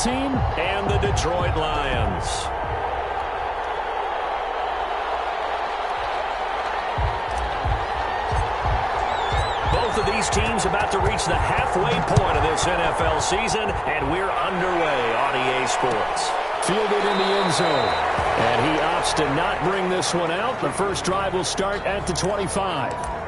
team and the Detroit Lions. Both of these teams about to reach the halfway point of this NFL season, and we're underway on EA Sports. Fielded in the end zone, and he opts to not bring this one out. The first drive will start at the 25.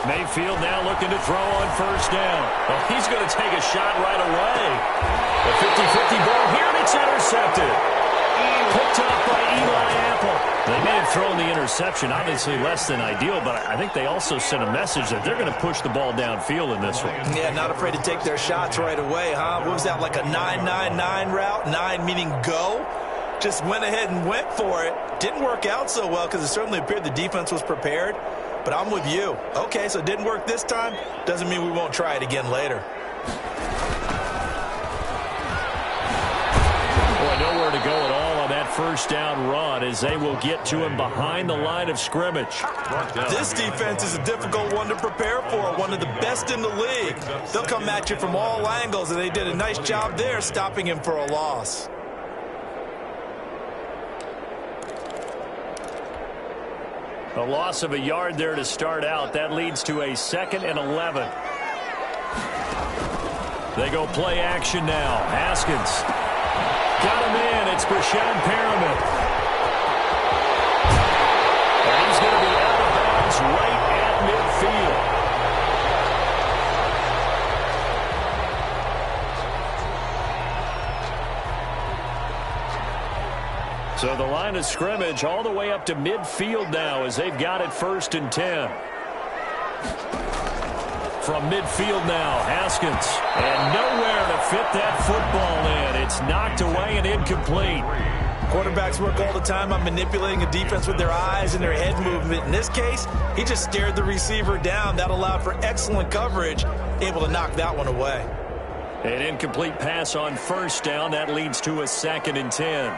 Mayfield now looking to throw on first down. Well, he's going to take a shot right away. The 50-50 ball here, and it's intercepted. Picked up by Eli Apple. They may have thrown the interception, obviously less than ideal, but I think they also sent a message that they're going to push the ball downfield in this one. Yeah, not afraid to take their shots right away, huh? What was that, like a 9-9-9 route? 9 meaning go? Just went ahead and went for it. Didn't work out so well because it certainly appeared the defense was prepared. But I'm with you. Okay, so it didn't work this time. Doesn't mean we won't try it again later. Boy, nowhere to go at all on that first down run as they will get to him behind the line of scrimmage. This defense is a difficult one to prepare for, one of the best in the league. They'll come at you from all angles, and they did a nice job there stopping him for a loss. A loss of a yard there to start out. That leads to a 2nd and 11. They go play action now. Haskins. Got him in. It's Brashad Perriman. And he's going to be out of bounds right at midfield. So the line of scrimmage all the way up to midfield now as they've got it 1st and 10. From midfield now, Haskins. And nowhere to fit that football in. It's knocked away and incomplete. Quarterbacks work all the time on manipulating a defense with their eyes and their head movement. In this case, he just stared the receiver down. That allowed for excellent coverage, able to knock that one away. An incomplete pass on first down. That leads to a 2nd and 10.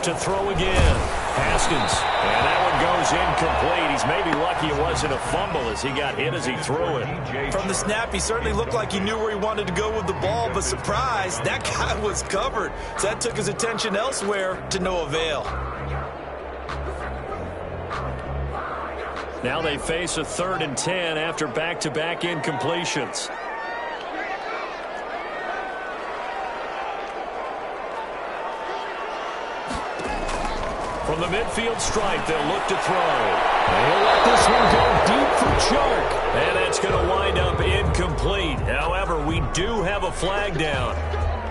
To throw again. Haskins. And that one goes incomplete. He's maybe lucky it wasn't a fumble as he got hit as he threw it. From the snap, he certainly looked like he knew where he wanted to go with the ball, but surprise, that guy was covered. So that took his attention elsewhere to no avail. Now they face a 3rd and 10 after back-to-back incompletions. From the midfield stripe, they'll look to throw. They'll let this one go deep for Chark. And that's going to wind up incomplete. However, we do have a flag down.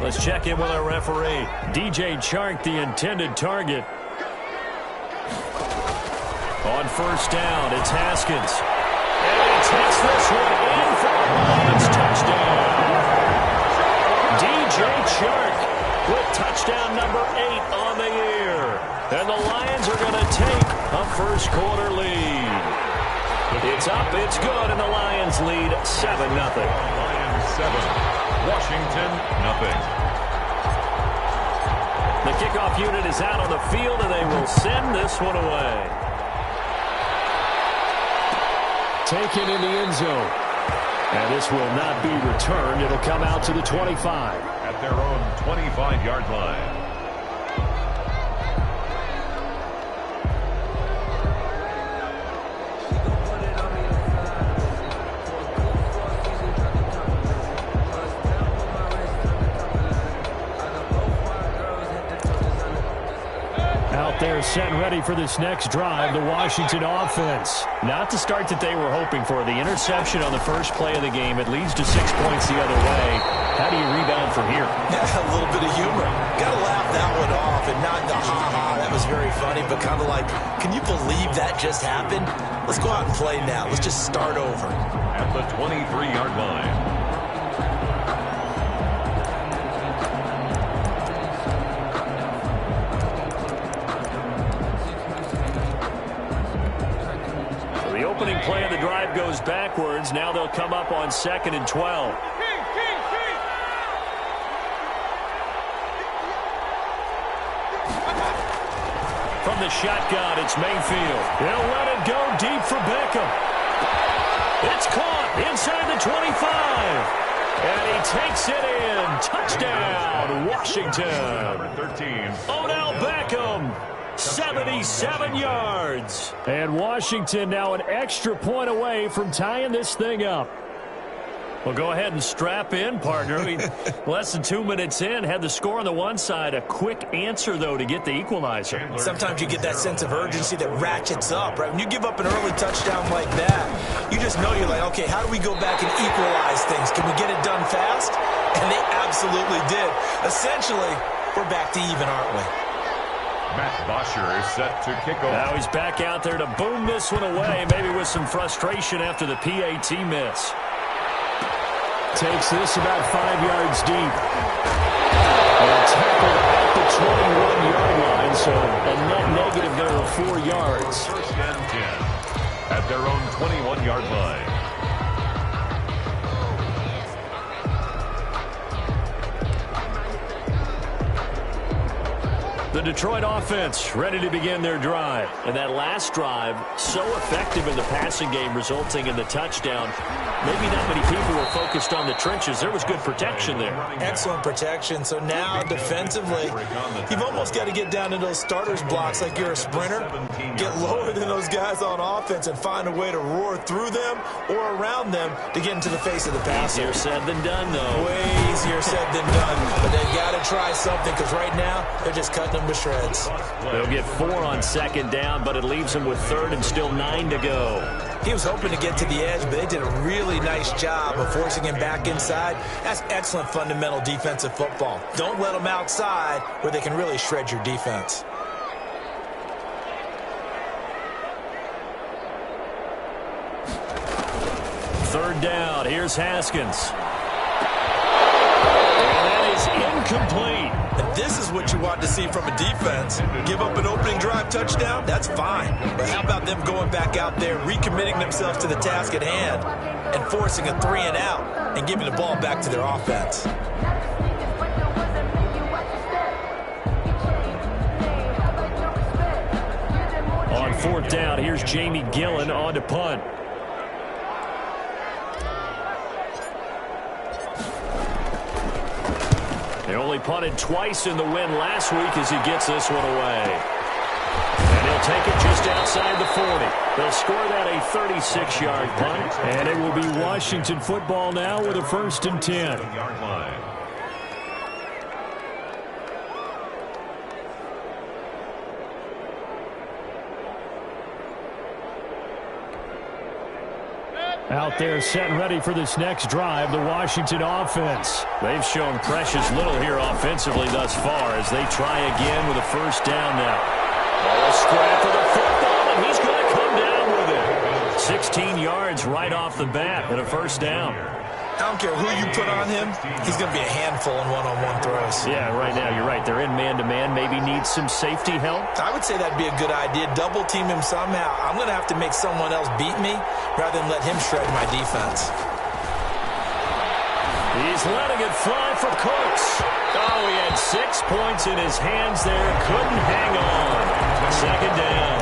Let's check in with our referee. DJ Chark, the intended target. On first down, it's Haskins. And he takes this one in for a Lions touchdown. DJ Chark with touchdown number 8 on the year. And the Lions are going to take a first-quarter lead. It's up, it's good, and the Lions lead 7-0. Lions 7, Washington 0. The kickoff unit is out on the field, and they will send this one away. Taken in the end zone. And this will not be returned. It'll come out to the 25. At their own 25-yard line. They're set and ready for this next drive, the Washington offense. Not the start that they were hoping for. The interception on the first play of the game, it leads to 6 points the other way. How do you rebound from here? Yeah, a little bit of humor. Got to laugh that one off and not the ha-ha. That was very funny, but kind of like, can you believe that just happened? Let's go out and play now. Let's just start over. At the 23-yard line. play of the drive goes backwards. Now they'll come up on 2nd and 12. From the shotgun, it's Mayfield. He'll let it go deep for Beckham. It's caught inside the 25. And he takes it in. Touchdown, Washington. Number 13. Odell Beckham, 77 yards. And Washington now an extra point away from tying this thing up. Well, go ahead and strap in, partner. Less than 2 minutes in, had the score on the one side. A quick answer, though, to get the equalizer. Sometimes you get that sense of urgency that ratchets up, right? When you give up an early touchdown like that, you just know you're like, okay, how do we go back and equalize things? Can we get it done fast? And they absolutely did. Essentially, we're back to even, aren't we? Matt Bosher is set to kick off. Now he's back out there to boom this one away, maybe with some frustration after the PAT miss. Takes this about 5 yards deep. And tackled at the 21-yard line, so a net negative there of 4 yards. First and 10 at their own 21-yard line. The Detroit offense ready to begin their drive. And that last drive, so effective in the passing game, resulting in the touchdown. Maybe not many people were focused on the trenches. There was good protection there. Excellent protection. So now, defensively, you've almost got to get down to those starters blocks like you're a sprinter. Get lower than those guys on offense and find a way to roar through them or around them to get into the face of the passer. Easier said than done, though. Way easier said than done. But they've got to try something because right now, they're just cutting them to shreds. They'll get 4 on 2nd down, but it leaves them with 3rd and still 9 to go. He was hoping to get to the edge, but they did a really nice job of forcing him back inside. That's excellent fundamental defensive football. Don't let them outside where they can really shred your defense. Third down. Here's Haskins. And that is incomplete. And this is what you want to see from a defense. Give up an opening drive touchdown, that's fine. But how about them going back out there, recommitting themselves to the task at hand, and forcing a 3 and out, and giving the ball back to their offense. On 4th down, here's Jamie Gillen on to punt. They only punted twice in the win last week as he gets this one away. And he'll take it just outside the 40. They'll score that a 36-yard punt. And it will be Washington football now with a 1st and 10. Out there set and ready for this next drive, the Washington offense. They've shown precious little here offensively thus far as they try again with a 1st down now. A scrap for the football, and he's going to come down with it. 16 yards right off the bat and a 1st down. I don't care who you put on him, he's going to be a handful in one-on-one throws. Yeah, right now you're right. They're in man-to-man. Maybe needs some safety help. I would say that'd be a good idea. Double team him somehow. I'm going to have to make someone else beat me rather than let him shred my defense. He's letting it fly for Cooks. Oh, he had 6 points in his hands there. Couldn't hang on. 2nd down.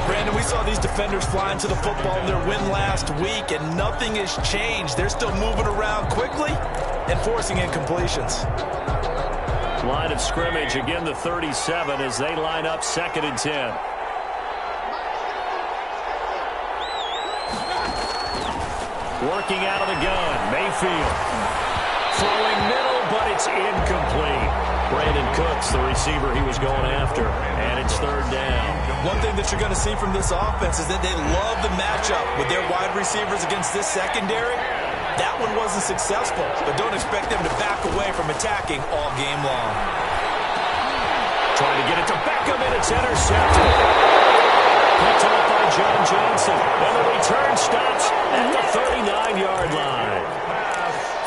Brandon, we saw these defenders flying to the football in their win last week, and nothing has changed. They're still moving around quickly and forcing incompletions. Line of scrimmage, again the 37 as they line up 2nd and 10. Working out of the gun, Mayfield. Throwing middle, but it's incomplete. Brandon Cooks, the receiver he was going after, and it's 3rd down. One thing that you're going to see from this offense is that they love the matchup with their wide receivers against this secondary. That one wasn't successful, but don't expect them to back away from attacking all game long. Trying to get it to Beckham, and it's intercepted. Picked up by John Johnson, and the return stops at the 39-yard line.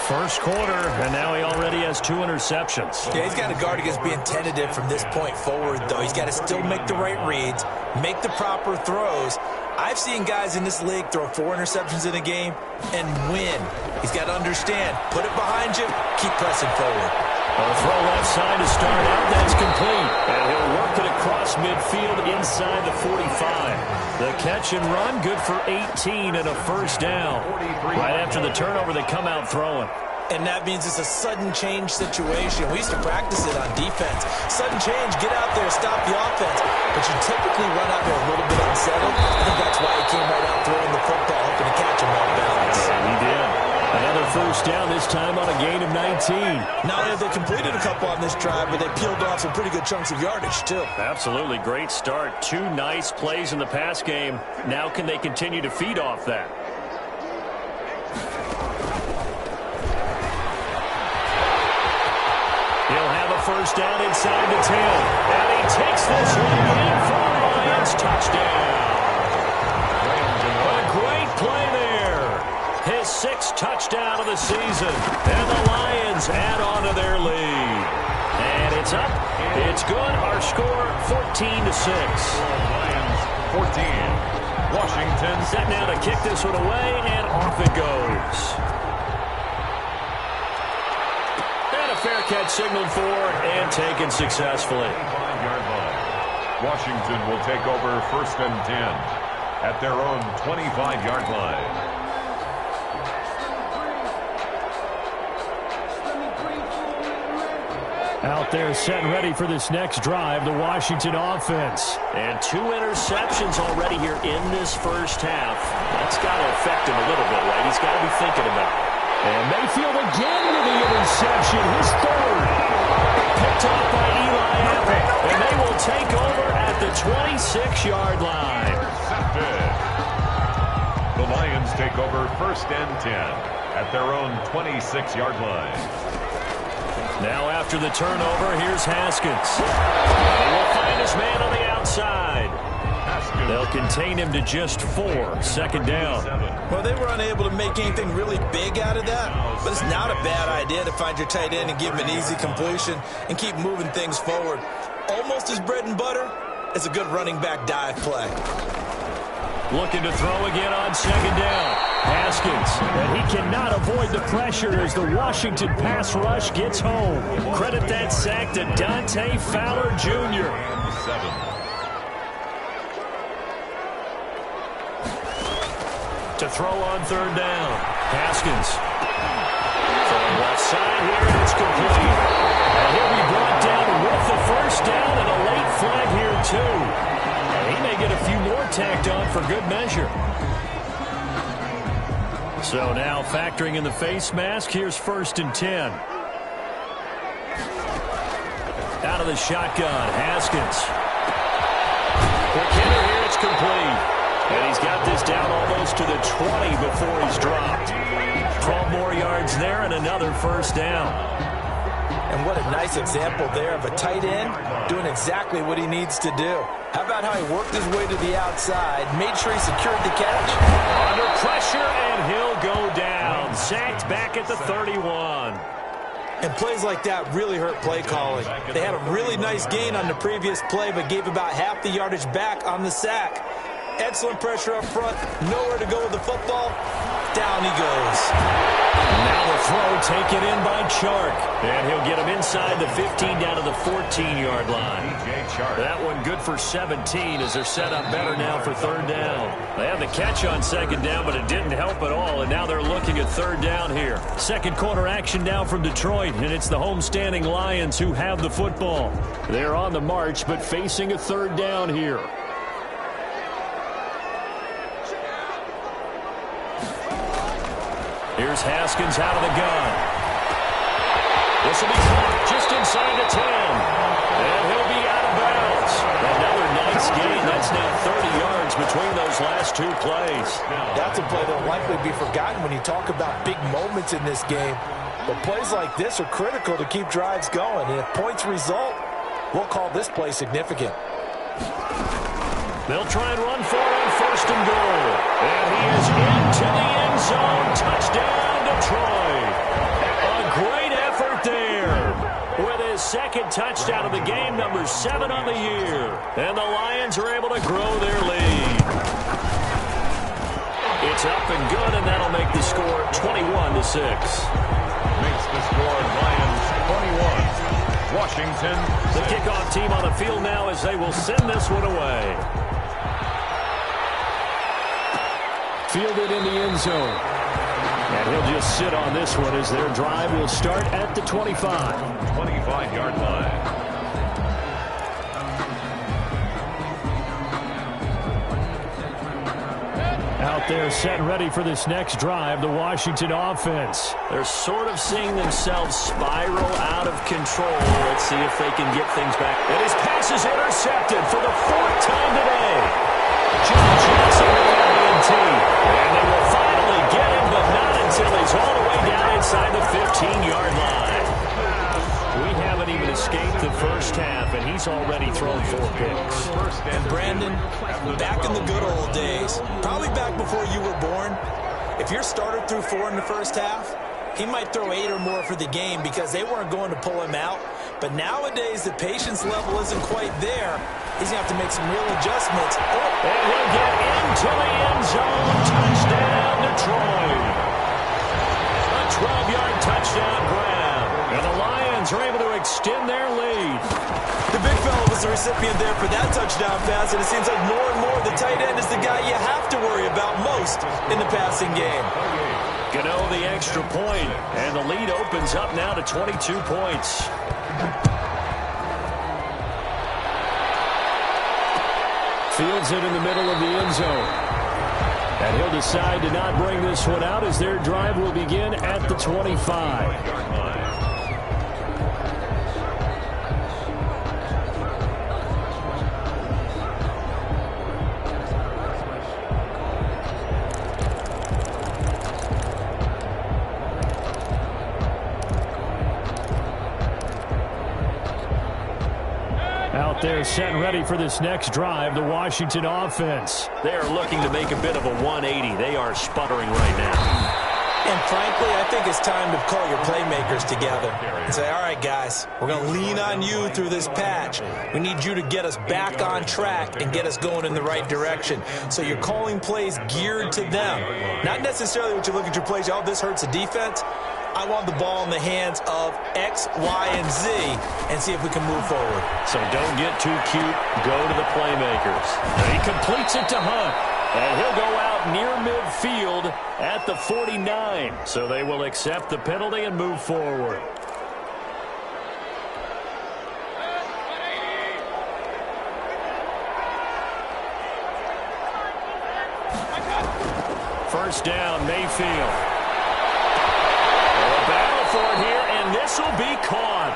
First quarter, and now he already has 2 interceptions. Yeah, he's got to guard against being tentative from this point forward, though. He's got to still make the right reads, make the proper throws, I've seen guys in this league throw 4 interceptions in a game and win. He's got to understand, put it behind you, keep pressing forward. A throw left side to start out. That's complete. And he'll work it across midfield inside the 45. The catch and run, good for 18 and a first down. Right after the turnover, they come out throwing. And that means it's a sudden change situation. We used to practice it on defense. Sudden change, get out there, stop the offense. But you typically run out there a little bit unsettled. I think that's why he came right out throwing the football, hoping to catch him off balance. And he did. Another first down, this time on a gain of 19. Not only have they completed a couple on this drive, but they peeled off some pretty good chunks of yardage, too. Absolutely great start. 2 nice plays in the pass game. Now can they continue to feed off that? He'll have a first down inside the 10. And he takes this one in for the Lions. Touchdown. A great play there. His 6th touchdown of the season. And the Lions add on to their lead. And it's up. It's good. Our score, 14-6. Lions 14. Washington Set now to kick this one away, and off it goes. And a fair catch signaled for and taken successfully. 25-yard line. Washington will take over 1st and 10 at their own 25-yard line. Out there set and ready for this next drive, the Washington offense. And 2 interceptions already here in this first half. That's got to affect him a little bit, right? He's got to be thinking about it. And Mayfield again with the interception, his 3rd. Picked off by Eli Apple. And they will take over at the 26-yard line. Intercepted. The Lions take over 1st and 10 at their own 26-yard line. Now after the turnover, here's Haskins. He will find his man on the outside. They'll contain him to just 4. 2nd down. Well, they were unable to make anything really big out of that, but it's not a bad idea to find your tight end and give him an easy completion and keep moving things forward. Almost as bread and butter as a good running back dive play. Looking to throw again on 2nd down. Haskins, and he cannot avoid the pressure as the Washington pass rush gets home. Credit that sack to Dante Fowler Jr. To throw on 3rd down. Haskins. From the left side here, and it's complete. And he'll be brought down with the first down and a late flag here, too. And he may get a few more tacked on for good measure. So now factoring in the face mask, here's 1st and 10. Out of the shotgun, Haskins. Quick hitter here, it's complete. And he's got this down almost to the 20 before he's dropped. 12 more yards there and another first down. And what a nice example there of a tight end doing exactly what he needs to do. How about how he worked his way to the outside, made sure he secured the catch? Under pressure, and he'll go down. Sacked back at the 31. And plays like that really hurt play calling. They had a really nice gain on the previous play, but gave about half the yardage back on the sack. Excellent pressure up front, nowhere to go with the football. Down he goes. Now the throw taken in by Chark. And he'll get him inside the 15 down to the 14-yard line. That one good for 17 as they're set up better now for 3rd down. They had the catch on 2nd down, but it didn't help at all. And now they're looking at 3rd down here. 2nd quarter action now from Detroit. And it's the homestanding Lions who have the football. They're on the march, but facing a 3rd down here. Here's Haskins out of the gun. This will be caught just inside the 10. And he'll be out of bounds. Another nice gain. That's now 30 yards between those last 2 plays. That's a play that will likely be forgotten when you talk about big moments in this game. But plays like this are critical to keep drives going. And if points result, we'll call this play significant. They'll try and run for it on 1st and goal. And he is into the end zone. Touchdown, Detroit. A great effort there. With his 2nd touchdown of the game, number 7 on the year. And the Lions are able to grow their lead. It's up and good, and that'll make the score 21-6. Makes the score Lions 21, Washington 6. The kickoff team on the field now as they will send this one away. Fielded in the end zone. And he'll just sit on this one as their drive will start at the 25. 25-yard line. Out there set and ready for this next drive, the Washington offense. They're sort of seeing themselves spiral out of control. Let's see if they can get things back. And his pass is intercepted for the 4th time today. John Johnson with the INT. And they will finally get him, but not until he's all the way down inside the 15-yard line. We haven't even escaped the first half, and he's already thrown 4 picks. And Brandon, back in the good old days, probably back before you were born, if your starter threw 4 in the first half, he might throw 8 or more for the game because they weren't going to pull him out. But nowadays, the patience level isn't quite there. He's going to have to make some real adjustments. And he'll get into the end zone. Touchdown, Detroit. A 12-yard touchdown grab. And the Lions are able to extend their lead. The big fella was the recipient there for that touchdown pass, and it seems like more and more the tight end is the guy you have to worry about most in the passing game. Gano the extra point, and the lead opens up now to 22 points. Fields it in the middle of the end zone. And he'll decide to not bring this one out as their drive will begin at the 25. They're set and ready for this next drive, the Washington offense. They are looking to make a bit of a 180. They are sputtering right now. And frankly, I think it's time to call your playmakers together and say, all right, guys, we're going to lean on you through this patch. We need you to get us back on track and get us going in the right direction. So you're calling plays geared to them. Not necessarily what you look at your plays, oh, this hurts the defense. I want the ball in the hands of X, Y, and Z and see if we can move forward. So don't get too cute. Go to the playmakers. And he completes it to Hunt. And he'll go out near midfield at the 49. So they will accept the penalty and move forward. First down, Mayfield. For it here, and this will be caught.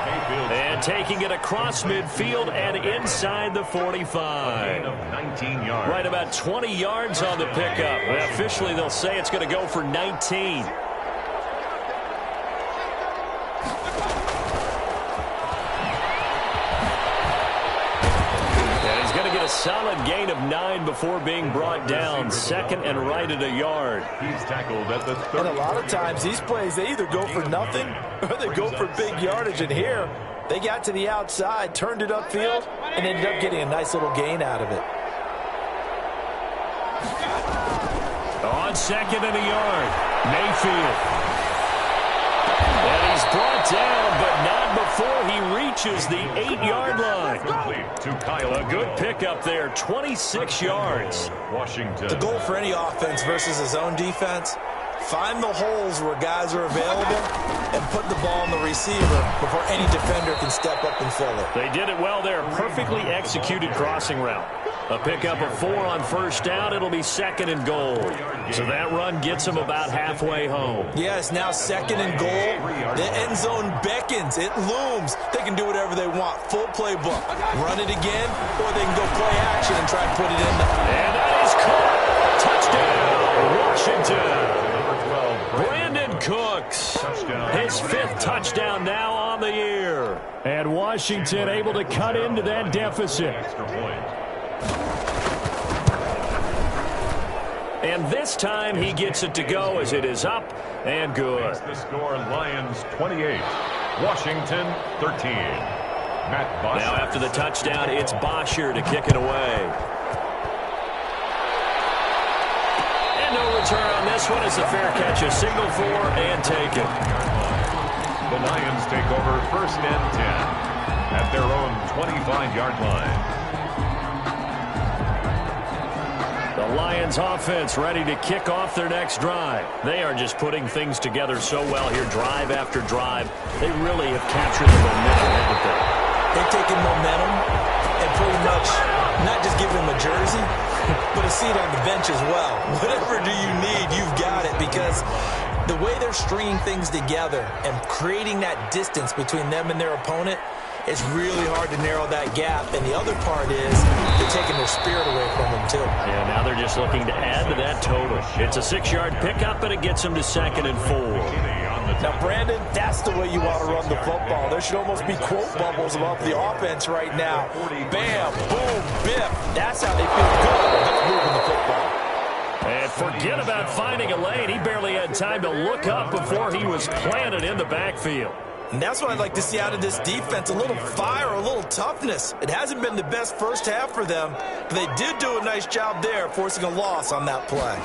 And taking it across midfield and inside the 45. 19 yards. Right about 20 yards on the pickup. Well, officially, they'll say it's going to go for 19. A solid gain of 9 before being brought down. Second and right at a yard. He's tackled at the 30. And a lot of times these plays, they either go for nothing or they go for big yardage. And here, they got to the outside, turned it upfield, and ended up getting a nice little gain out of it. On second and a yard, Mayfield. And he's brought down, but not before he reaches the 8-yard line. A good pickup there, 26 yards. Washington. The goal for any offense versus his own defense, find the holes where guys are available and put the ball on the receiver before any defender can step up and fill it. They did it well there. Perfectly executed crossing route. A pickup of 4 on first down. It'll be second and goal. So that run gets them about halfway home. Yes, now second and goal. The end zone beckons. It looms. They can do whatever they want. Full playbook. Run it again, or they can go play action and try to put it in. And that is caught. Touchdown, Washington. Brandon Cooks. His 5th touchdown now on the year. And Washington able to cut into that deficit. And this time he gets it to go as it is up and good. The score, Lions 28, Washington 13. Matt Bosher. Now after the touchdown, it's Bosher to kick it away. And no return on this one. It's a fair catch, a signal for and take it. The Lions take over 1st and 10 at their own 25-yard line. The Lions offense ready to kick off their next drive. They are just putting things together so well here, drive after drive. They really have captured the momentum, haven't they? They've taken momentum and pretty much not just given them a jersey, but a seat on the bench as well. Whatever do you need, you've got it, because the way they're stringing things together and creating that distance between them and their opponent, it's really hard to narrow that gap. And the other part is they're taking their spirit away from them, too. Yeah, now they're just looking to add to that total. It's a 6-yard pickup, and it gets them to 2nd and 4. Now, Brandon, that's the way you want to run the football. There should almost be quote bubbles about the offense right now. Bam, boom, biff. That's how they feel good about moving the football. And forget about finding a lane. He barely had time to look up before he was planted in the backfield. And that's what I'd like to see out of this defense, a little fire, a little toughness. It hasn't been the best first half for them, but they did do a nice job there, forcing a loss on that play.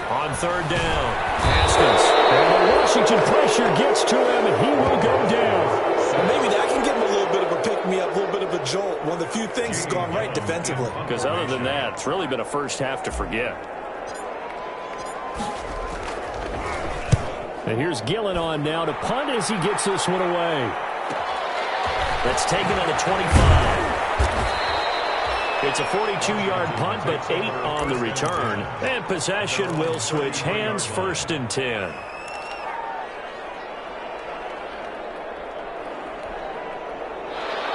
On 3rd down, Haskins. And the Washington pressure gets to him, and he will go down. Well, maybe that can give him a little bit of a pick-me-up, a little bit of a jolt. One of the few things has gone right defensively. Because other than that, it's really been a first half to forget. And here's Gillen on now to punt as he gets this one away. That's taken on the 25. It's a 42-yard punt, but 8 on the return. And possession will switch hands, 1st and 10.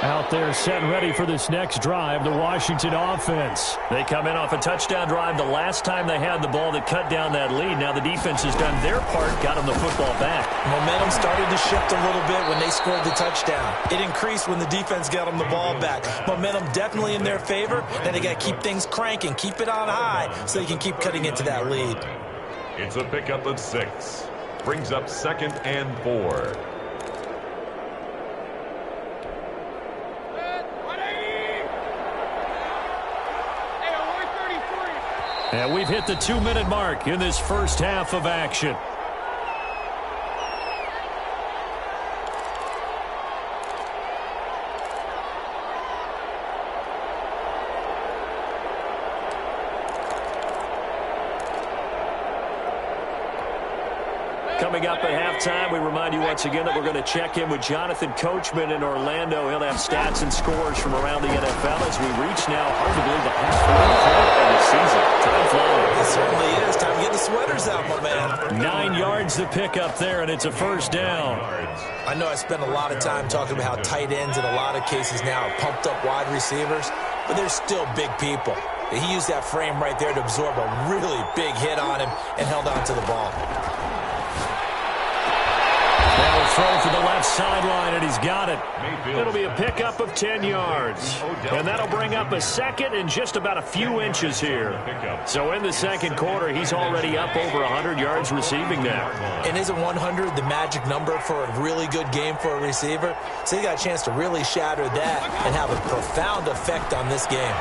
Out there set and ready for this next drive, the Washington offense. They come in off a touchdown drive the last time they had the ball that cut down that lead. Now the defense has done their part, got them the football back. Momentum started to shift a little bit when they scored the touchdown. It increased when the defense got them the ball back. Momentum definitely in their favor. Then they got to keep things cranking, keep it on high so they can keep cutting into that lead. It's a pickup of 6. Brings up 2nd and 4. And we've hit the 2-minute mark in this first half of action. Coming up at halftime, we remind you once again that we're going to check in with Jonathan Coachman in Orlando. He'll have stats and scores from around the NFL as we reach now, hard to believe, the halfway point of the season. Time flies. It certainly is. Time to get the sweaters out, my man. 9 yards to pick up there, and it's a 1st down. I know I spent a lot of time talking about how tight ends in a lot of cases now are pumped up wide receivers, but they're still big people. He used that frame right there to absorb a really big hit on him and held on to the ball. Now a throw for the left sideline, and he's got it. It'll be a pickup of 10 yards. And that'll bring up a 2nd and just about a few inches here. So in the 2nd quarter, he's already up over 100 yards receiving now. And isn't 100 the magic number for a really good game for a receiver? So he got a chance to really shatter that and have a profound effect on this game.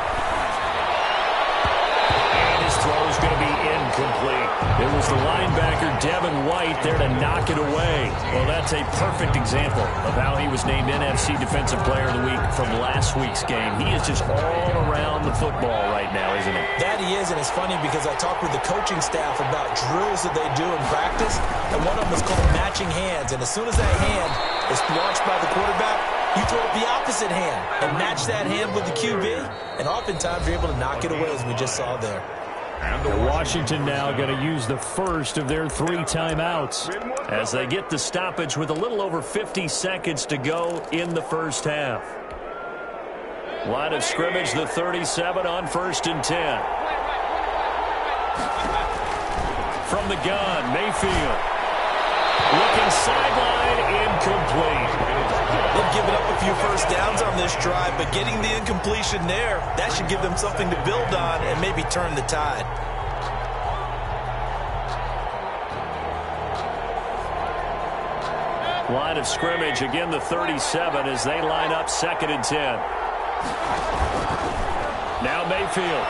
His throw is going to be incomplete. It was the linebacker, Devin White, there to knock it away. Well, that's a perfect example of how he was named NFC Defensive Player of the Week from last week's game. He is just all around the football right now, isn't he? That he is, and it's funny because I talked with the coaching staff about drills that they do in practice, and one of them is called matching hands. And as soon as that hand is launched by the quarterback, you throw up the opposite hand and match that hand with the QB, and oftentimes you're able to knock it away, as we just saw there. And Washington now going to use the first of their 3 timeouts as they get the stoppage with a little over 50 seconds to go in the first half. Line of scrimmage, the 37 on 1st and 10. From the gun, Mayfield. Looking sideline, incomplete. They've given up a few first downs on this drive, but getting the incompletion there, that should give them something to build on and maybe turn the tide. Line of scrimmage, again the 37 as they line up 2nd and 10. Now Mayfield.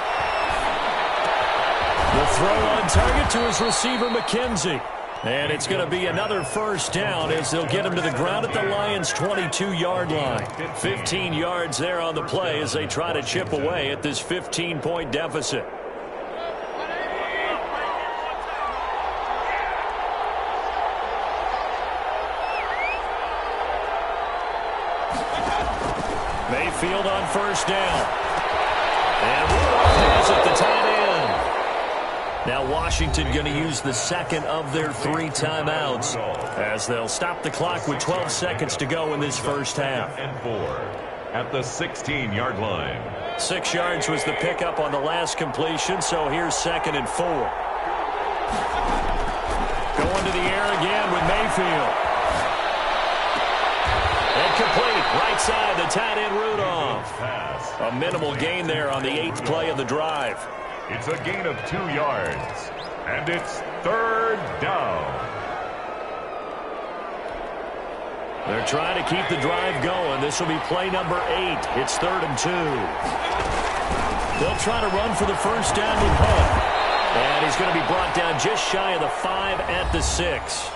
The Throw on target to his receiver, McKenzie. And it's going to be another first down as they'll get him to the ground at the Lions' 22-yard line. 15 yards there on the play as they try to chip away at this 15-point deficit. Mayfield on first down. And Rudolph has it, the tight end. Now Washington going to use the second of their 3 timeouts as they'll stop the clock with 12 seconds to go in this first half. And 4 at the 16-yard line. 6 yards was the pickup on the last completion, so here's 2nd and 4. Going to the air again with Mayfield. And complete, right side, the tight end Rudolph. A minimal gain there on the 8th play of the drive. It's a gain of 2 yards, and it's 3rd down. They're trying to keep the drive going. This will be play number 8. It's 3rd and 2. They'll try to run for the first down with Hunt. And he's going to be brought down just shy of the 5 at the 6.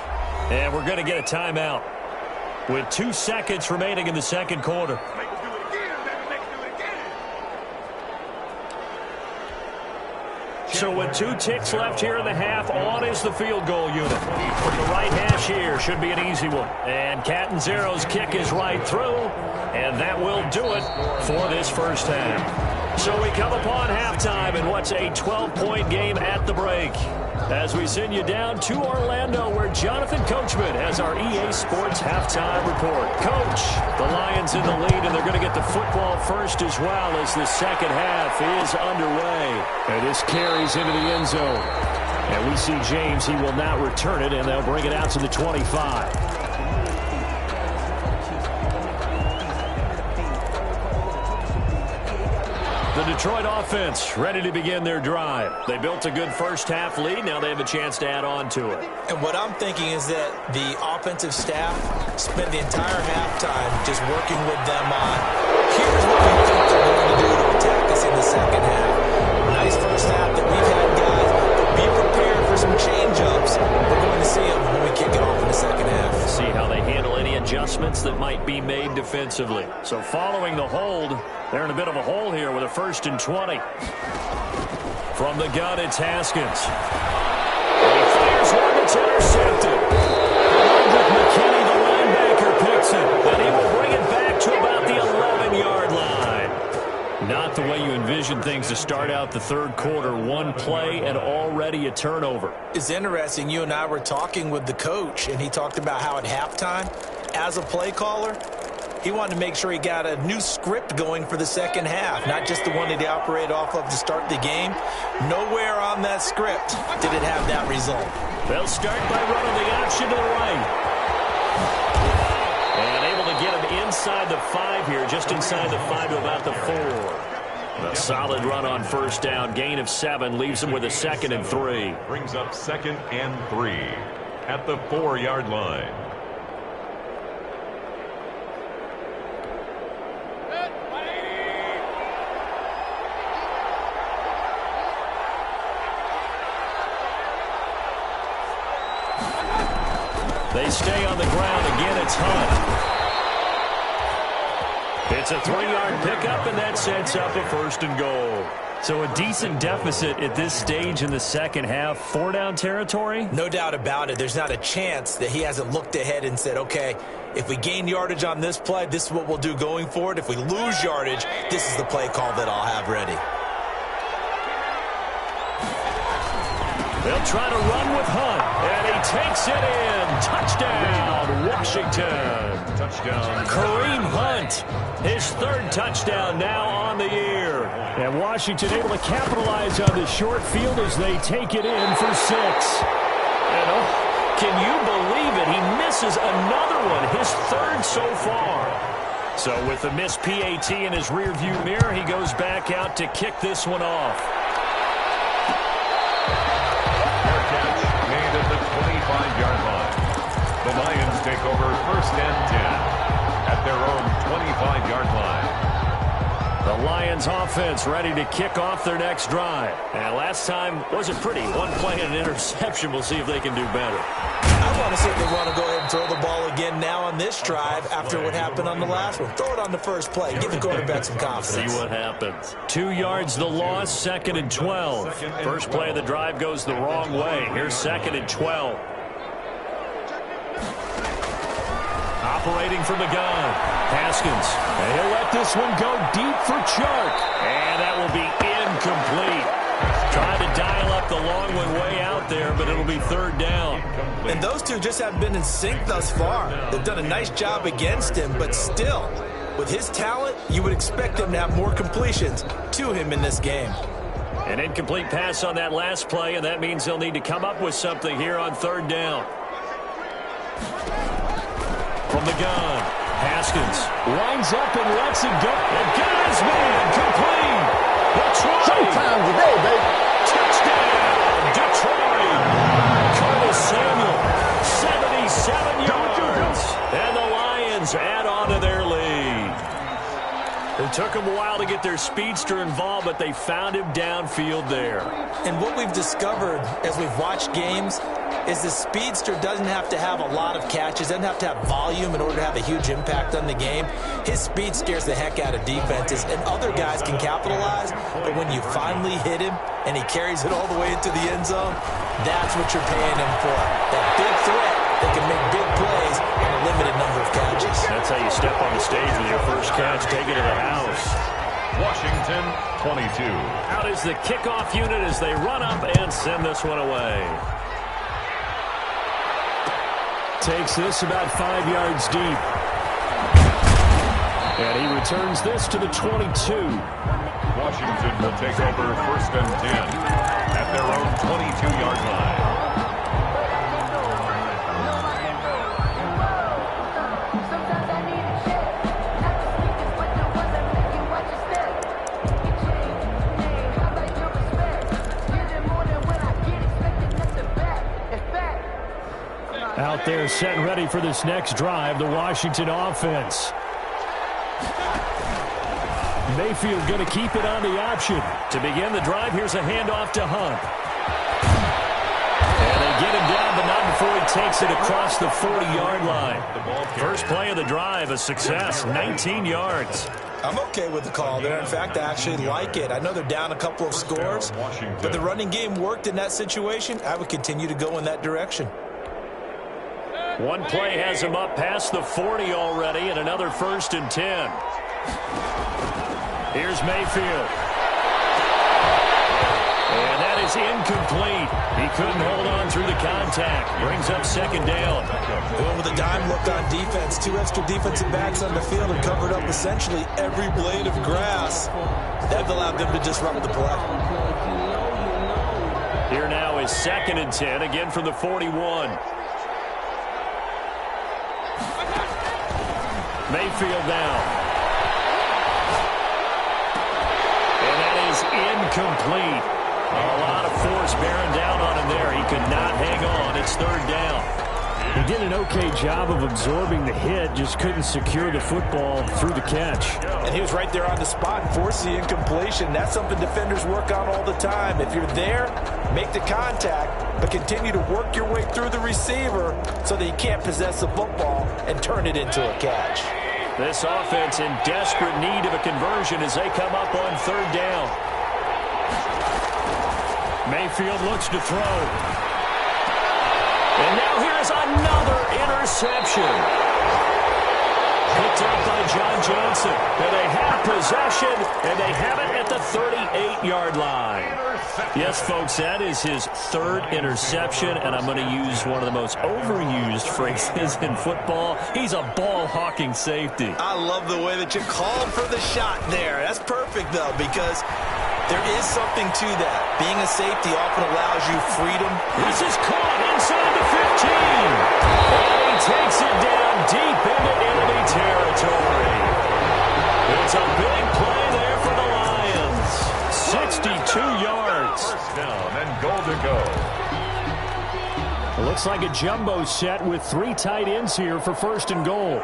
And we're going to get a timeout with 2 seconds remaining in the second quarter. So with 2 ticks left here in the half, on is the field goal unit. From the right hash here, should be an easy one. And Catanzaro's kick is right through, and that will do it for this first half. So we come upon halftime in what's a 12-point game at the break. As we send you down to Orlando, where Jonathan Coachman has our EA Sports halftime report. Coach, the Lions in the lead, and they're going to get the football first as well as the second half is underway. And this carries into the end zone. And we see James, he will not return it, and they'll bring it out to the 25. The Detroit offense ready to begin their drive. They built a good first half lead. Now they have a chance to add on to it. And what I'm thinking is that the offensive staff spent the entire halftime just working with them on, here's what we think they're going to do to attack us in the second half. Nice first half that we've had, guys. Be prepared for some change-ups. We're going to see them when we kick it off in the second half. See how they handle any adjustments that might be made defensively. So following the hold, they're in a bit of a hole here with a 1st and 20. From the gun, it's Haskins. He fires one that's intercepted. McKinney, the linebacker, picks it. And he will bring it back to about the 11-yard line. Not the way you envision things to start out the third quarter. One play and already a turnover. It's interesting. You and I were talking with the coach, and he talked about how at halftime, as a play caller, he wanted to make sure he got a new script going for the second half, not just the one that he operated off of to start the game. Nowhere on that script did it have that result. They'll start by running the option to the right. And able to get him inside the 5 here, just inside the 5 to about the 4. A solid run on first down, gain of 7, leaves him with a 2nd and 3. Brings up 2nd and 3 at the 4-yard line. They stay on the ground. Again, it's Hunt. It's a 3-yard pickup, and that sets up a 1st and goal. So a decent deficit at this stage in the second half. 4-down territory? No doubt about it. There's not a chance that he hasn't looked ahead and said, okay, if we gain yardage on this play, this is what we'll do going forward. If we lose yardage, this is the play call that I'll have ready. They'll try to run with Hunt, and he takes it in. Touchdown, Washington. Touchdown. Kareem Hunt, his 3rd touchdown now on the year. And Washington able to capitalize on the short field as they take it in for 6. And can you believe it? He misses another one, his 3rd so far. So with the missed PAT in his rearview mirror, he goes back out to kick this one off. Made at the 25-yard line. The Lions take over 1st and 10 at their own 25-yard line. The Lions offense ready to kick off their next drive. And last time wasn't pretty. One play and an interception. We'll see if they can do better. I want to see if they want to go ahead and throw the ball again now on this drive after what happened on the last one. Throw it on the first play. Give the quarterback some confidence. See what happens. 2 yards the loss, 2nd and 12. First play of the drive goes the wrong way. Here's 2nd and 12. Operating from the gun. Haskins. And he'll let this one go deep for Chark. And that will be incomplete. Trying to dial up the long one way out there, but it'll be 3rd down. And those two just haven't been in sync thus far. They've done a nice job against him, but still, with his talent, you would expect him to have more completions to him in this game. An incomplete pass on that last play, and that means they'll need to come up with something here on 3rd down. From the gun, Haskins winds up and lets it go. And got his man complete. Detroit. Showtime today, baby. Touchdown, Detroit. Curtis Samuel, 77 yards. And the Lions add on to their lead. It took them a while to get their speedster involved, but they found him downfield there. And what we've discovered as we've watched games is the speedster doesn't have to have a lot of catches, doesn't have to have volume in order to have a huge impact on the game. His speed scares the heck out of defenses, and other guys can capitalize, but when you finally hit him and he carries it all the way into the end zone, that's what you're paying him for. That big threat that can make big plays on a limited number of catches. That's how you step on the stage with your first catch, take it to the house. Washington, 22. Out is the kickoff unit as they run up and send this one away. Takes this about 5 yards deep. And he returns this to the 22. Washington will take over 1st and 10 at their own 22-yard line. Out there set and ready for this next drive, the Washington offense. Mayfield going to keep it on the option. To begin the drive, here's a handoff to Hunt. And they get him down, but not before he takes it across the 40-yard line. First play of the drive, a success, 19 yards. I'm okay with the call there. In fact, I actually like it. I know they're down a couple of scores, but the running game worked in that situation. I would continue to go in that direction. One play has him up past the 40 already, and another 1st and 10. Here's Mayfield. And that is incomplete. He couldn't hold on through the contact. Brings up 2nd down. Well, with a dime look on defense, 2 extra defensive backs on the field and covered up essentially every blade of grass. That allowed them to disrupt the play. Here now is 2nd and 10, again from the 41. Mayfield now. And that is incomplete. A lot of force bearing down on him there. He could not hang on. It's 3rd down. He did an okay job of absorbing the hit, just couldn't secure the football through the catch. And he was right there on the spot and forced the incompletion. That's something defenders work on all the time. If you're there, make the contact, but continue to work your way through the receiver so that you can't possess the football and turn it into a catch. This offense in desperate need of a conversion as they come up on 3rd down. Mayfield looks to throw. And now here's another interception. Picked up by John Johnson. And they have possession, and they have it at the 38-yard line. Yes, folks, that is his 3rd interception, and I'm going to use one of the most overused phrases in football. He's a ball-hawking safety. I love the way that you called for the shot there. That's perfect, though, because there is something to that. Being a safety often allows you freedom. This is caught inside the 15. And he takes it down deep into enemy territory. It's a big play there for the Lions. 62 yards. First down and goal to go. It looks like a jumbo set with 3 tight ends here for 1st and goal.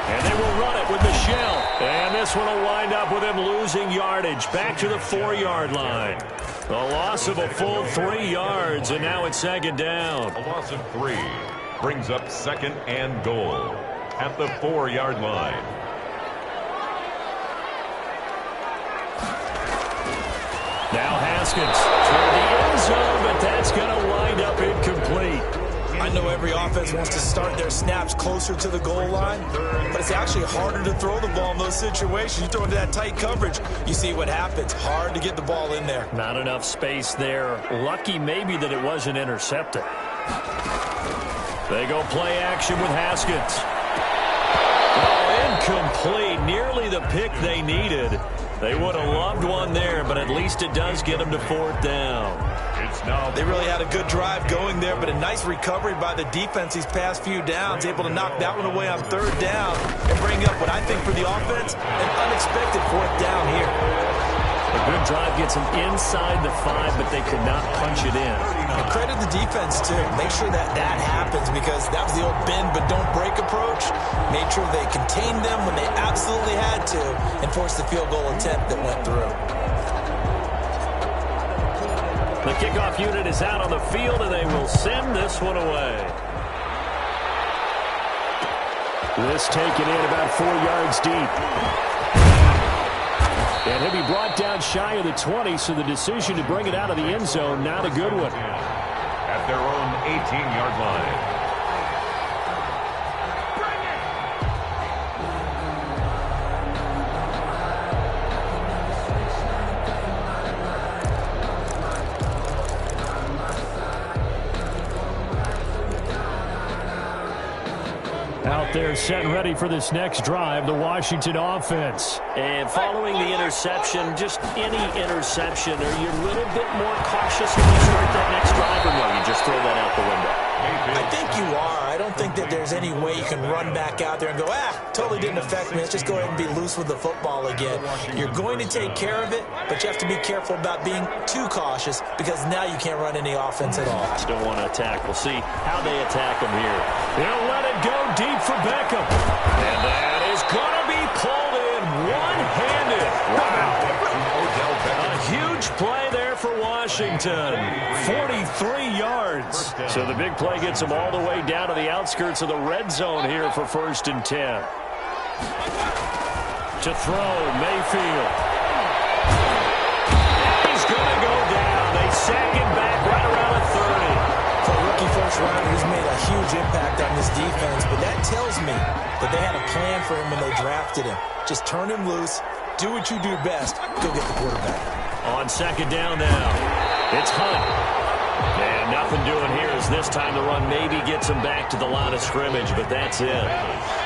And they will run it with the shell. And this one will wind up with him losing yardage. Back to the 4-yard line. A loss of a full 3 yards, and now it's second down. A loss of 3 brings up second and goal at the 4-yard line. Now Haskins toward the end zone, but that's going to wind up incomplete. I know every offense wants to start their snaps closer to the goal line, but it's actually harder to throw the ball in those situations. You throw into that tight coverage, you see what happens. Hard to get the ball in there. Not enough space there. Lucky maybe that it wasn't intercepted. They go play action with Haskins. Oh, incomplete. Nearly the pick they needed. They would have loved one there, but at least it does get them to 4th down. They really had a good drive going there, but a nice recovery by the defense these past few downs, able to knock that one away on 3rd down and bring up what I think for the offense, an unexpected 4th down here. A good drive gets them inside the 5, but they could not punch it in. And credit the defense, too. Make sure that happens, because that was the old bend but don't break approach. Made sure they contained them when they absolutely had to and forced the field goal attempt that went through. The kickoff unit is out on the field, and they will send this one away. This taken in about 4 yards deep. And he'll be brought down shy of the 20, so the decision to bring it out of the end zone, not a good one. At their own 18-yard line. Out there set and ready for this next drive, the Washington offense. And following the interception, just any interception, are you a little bit more cautious when you start that next drive, or no, you just throw that out the window? I think you are. I don't think that there's any way you can run back out there and go, totally didn't affect me. Let's just go ahead and be loose with the football again. You're going to take care of it, but you have to be careful about being too cautious, because now you can't run any offense at all. Still want to attack. We'll see how they attack them here. They'll let it go deep for Beckham. And that is going to be pulled in one-handed. Wow. A huge play there for Washington. 43 yards. So the big play gets them all the way down to the outskirts of the red zone here for 1st and 10. To throw, Mayfield. He's going to go down. They sack him back right around the 30. For a rookie first rounder, he's made a huge impact on this defense, but that tells me that they had a plan for him when they drafted him. Just turn him loose, do what you do best, go get the quarterback. On 2nd down now, it's Hunt. And nothing doing here as this time the run maybe gets him back to the line of scrimmage, but that's it.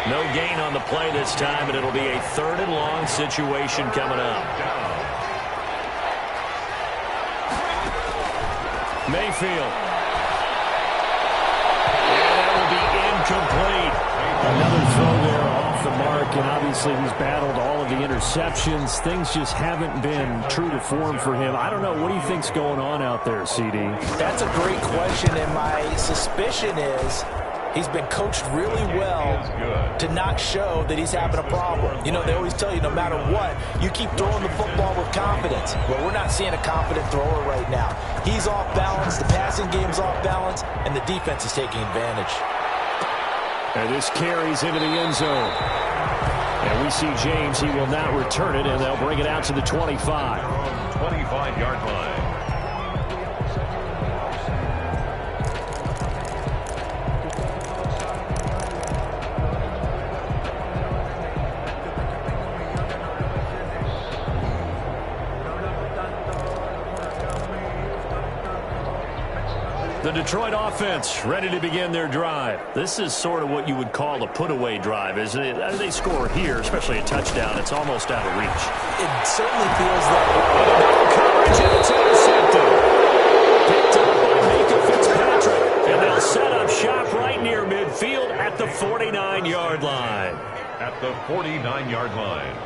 No gain on the play this time, and it'll be a 3rd and long situation coming up. Mayfield. And that will be incomplete. Another throw there off the mark, and obviously he's battled all of the interceptions. Things just haven't been true to form for him. I don't know. What do you think's going on out there, CD? That's a great question, and my suspicion is he's been coached really well to not show that he's having a problem. You know, they always tell you no matter what, you keep throwing the football with confidence. Well, we're not seeing a confident thrower right now. He's off balance, the passing game's off balance, and the defense is taking advantage. And this carries into the end zone. And we see James, he will not return it, and they'll bring it out to the 25. 25-yard line. The Detroit offense ready to begin their drive. This is sort of what you would call a put-away drive, isn't it? As they score here, especially a touchdown, it's almost out of reach. It certainly feels that. Coverage, and it's intercepted. Picked up by Mika Fitzpatrick. And they'll set up shop right near midfield at the 49-yard line. At the 49-yard line.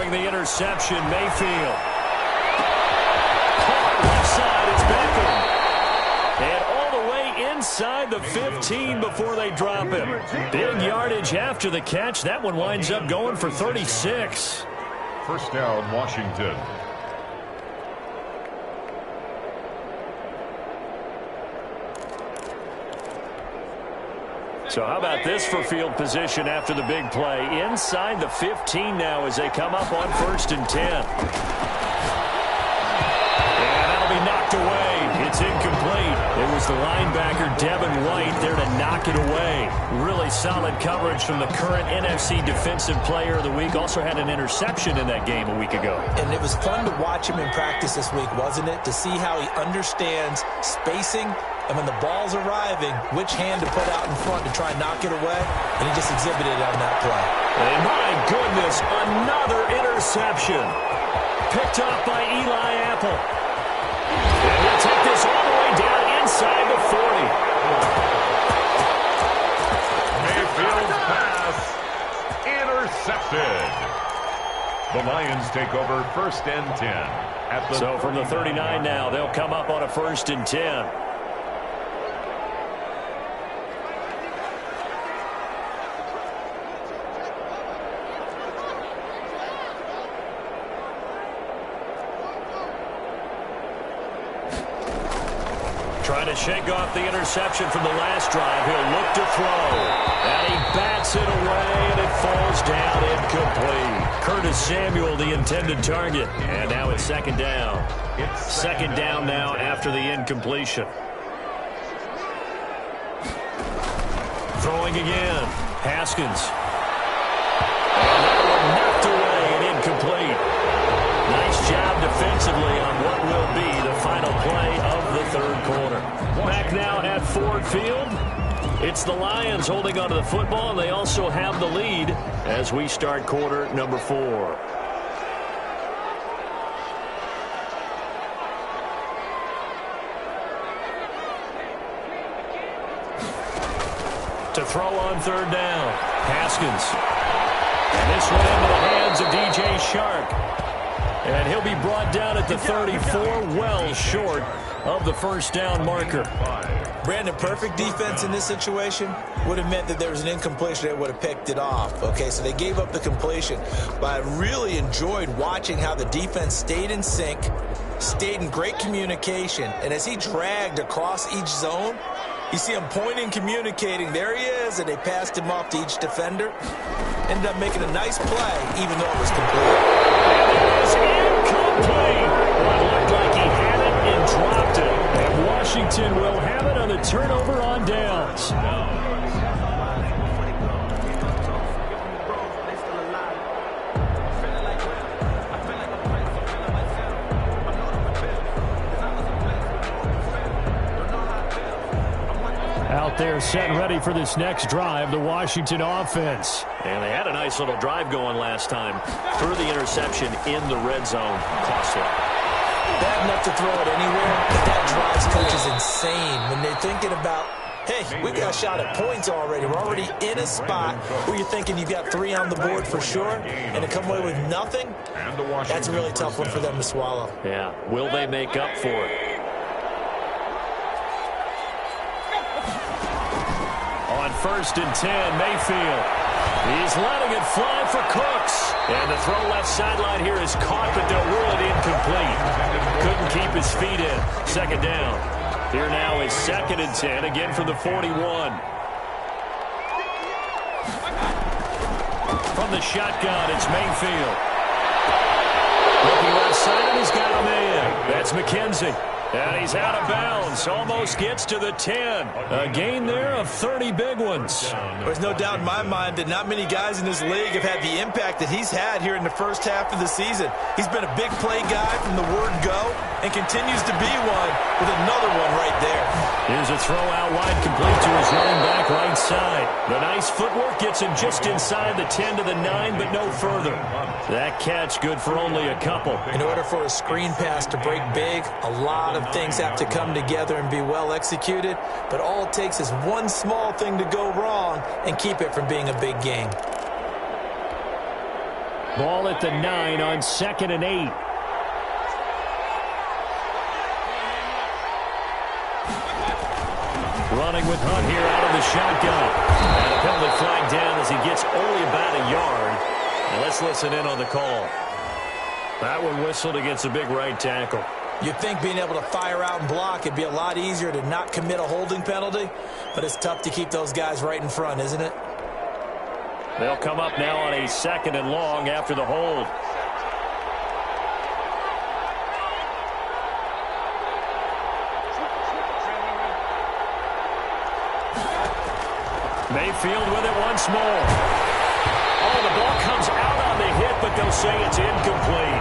throwing the interception, Mayfield. Caught left side, it's Beckham. And all the way inside the 15 before they drop him. Big yardage after the catch. That one winds up going for 36. First down, Washington. So how about this for field position after the big play? Inside the 15 now as they come up on 1st and 10. And that'll be knocked away. It's incomplete. It was the linebacker, Devin White, there to knock it away. Really solid coverage from the current NFC Defensive Player of the Week. Also had an interception in that game a week ago. And it was fun to watch him in practice this week, wasn't it? To see how he understands spacing and when the ball's arriving, which hand to put out in front to try and knock it away. And he just exhibited it on that play. And my goodness, another interception. Picked off by Eli Apple. And he'll take this all the way down inside the 40. Mayfield's pass intercepted. The Lions take over 1st and 10. At the So from the 39 now, they'll come up on a 1st and 10. Trying to shake off the interception from the last drive. He'll look to throw. And he bats it away, and it falls down incomplete. Curtis Samuel, the intended target. And now it's 2nd down. Second down now after the incompletion. Throwing again. Haskins. And that one knocked away and incomplete. Nice job defensively on what will be the final play of the 3rd quarter. Back now at Ford Field. It's the Lions holding onto the football, and they also have the lead as we start quarter number 4. To throw on 3rd down. Haskins. And this one into the hands of DJ Shark. And he'll be brought down at the 34, well short of the 1st down marker. Brandon, perfect defense in this situation would have meant that there was an incompletion that would have picked it off. Okay, so they gave up the completion. But I really enjoyed watching how the defense stayed in sync, stayed in great communication. And as he dragged across each zone, you see him pointing, communicating. There he is, and they passed him off to each defender. Ended up making a nice play, even though it was complete. And it is incomplete. Well, it looked like he had it and dropped it. And Washington will have it on the turnover on downs. Out there set and ready for this next drive, the Washington offense. And they had a nice little drive going last time. Threw the interception in the red zone. Costly. Bad enough to throw it anywhere, but that drives coaches insane when they're thinking about, hey, we got a shot at points already. We're already in a spot where you're thinking you've got 3 on the board for sure, and to come away with nothing, that's a really tough one for them to swallow. Yeah, will they make up for it? On 1st and 10, Mayfield. He's letting it fly for Cooks. And the throw left sideline here is caught, but they'll rule it incomplete. Couldn't keep his feet in. 2nd down. Here now is 2nd and 10, again from the 41. From the shotgun, it's Mayfield. Looking left side, and he's got a man. That's McKenzie. And he's out of bounds. Almost gets to the 10. A gain there of 30 big ones. There's no doubt in my mind that not many guys in this league have had the impact that he's had here in the first half of the season. He's been a big play guy from the word go and continues to be one with another one right there. Here's a throw out wide, complete to his running back right side. The nice footwork gets him just inside the 10 to the 9, but no further. That catch good for only a couple. In order for a screen pass to break big, a lot of things have to come together and be well executed, but all it takes is one small thing to go wrong and keep it from being a big game. Ball at the 9 on 2nd and 8. Running with Hunt here out of the shotgun. And a penalty flag down as he gets only about a yard. And let's listen in on the call. That one whistled against a big right tackle. You'd think being able to fire out and block, it'd be a lot easier to not commit a holding penalty, but it's tough to keep those guys right in front, isn't it? They'll come up now on a 2nd and long after the hold. Mayfield with it once more. Oh, the ball comes out on the hit, but they'll say it's incomplete.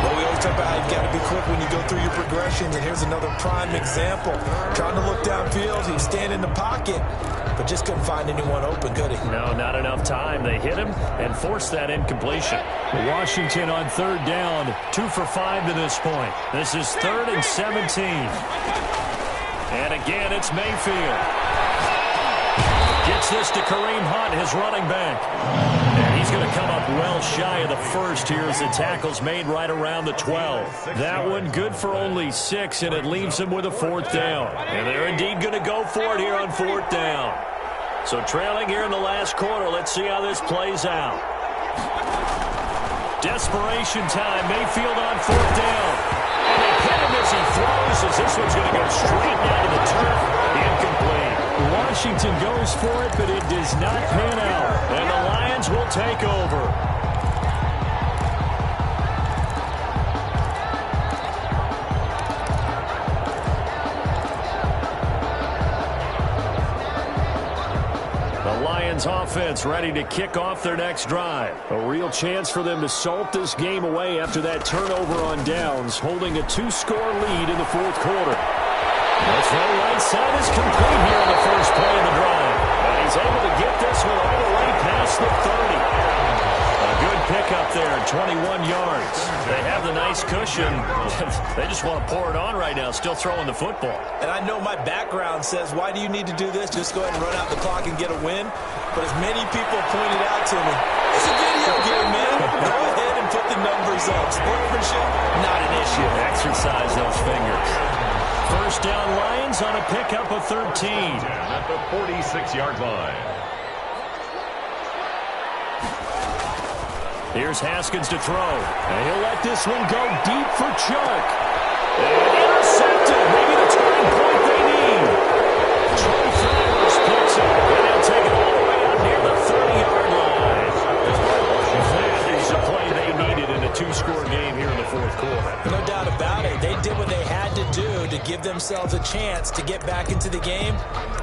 Well, we always talk about how you've got to be quick when you go through your progressions, and here's another prime example. Trying to look downfield, he was standing in the pocket, but just couldn't find anyone open, could he? No, not enough time. They hit him and forced that incompletion. Washington on 3rd down, 2 for 5 to this point. This is 3rd and 17. And again, it's Mayfield. Gets this to Kareem Hunt, his running back. And he's going to come up well shy of the first here as the tackle's made right around the 12. That one good for only 6, and it leaves him with a 4th down. And they're indeed going to go for it here on 4th down. So trailing here in the last quarter, let's see how this plays out. Desperation time, Mayfield on 4th down. And they hit him as he throws, as this one's going to go straight down to the turf. Incomplete. Washington goes for it, but it does not pan out. And the Lions will take over. The Lions offense ready to kick off their next drive. A real chance for them to salt this game away after that turnover on downs, holding a 2-score lead in the 4th quarter. The throw right side is complete here in the first play of the drive. And he's able to get this one all the way past the 30. A good pickup there, 21 yards. They have the nice cushion. They just want to pour it on right now, still throwing the football. And I know my background says, why do you need to do this? Just go ahead and run out the clock and get a win. But as many people pointed out to me, it's a video game, man. Go ahead and put the numbers up. Sportsmanship, not an issue. Exercise those fingers. First down, Lions on a pickup of 13. At the 46-yard line. Here's Haskins to throw. And he'll let this one go deep for Chuck. And intercepted. Maybe the turning point they need. Trey Flowers picks it. And they'll take it all the way out near the 30-yard line. That is a play they needed in a 2-score game here in the 4th quarter. No doubt about it. They did what they had to do to give themselves a chance to get back into the game.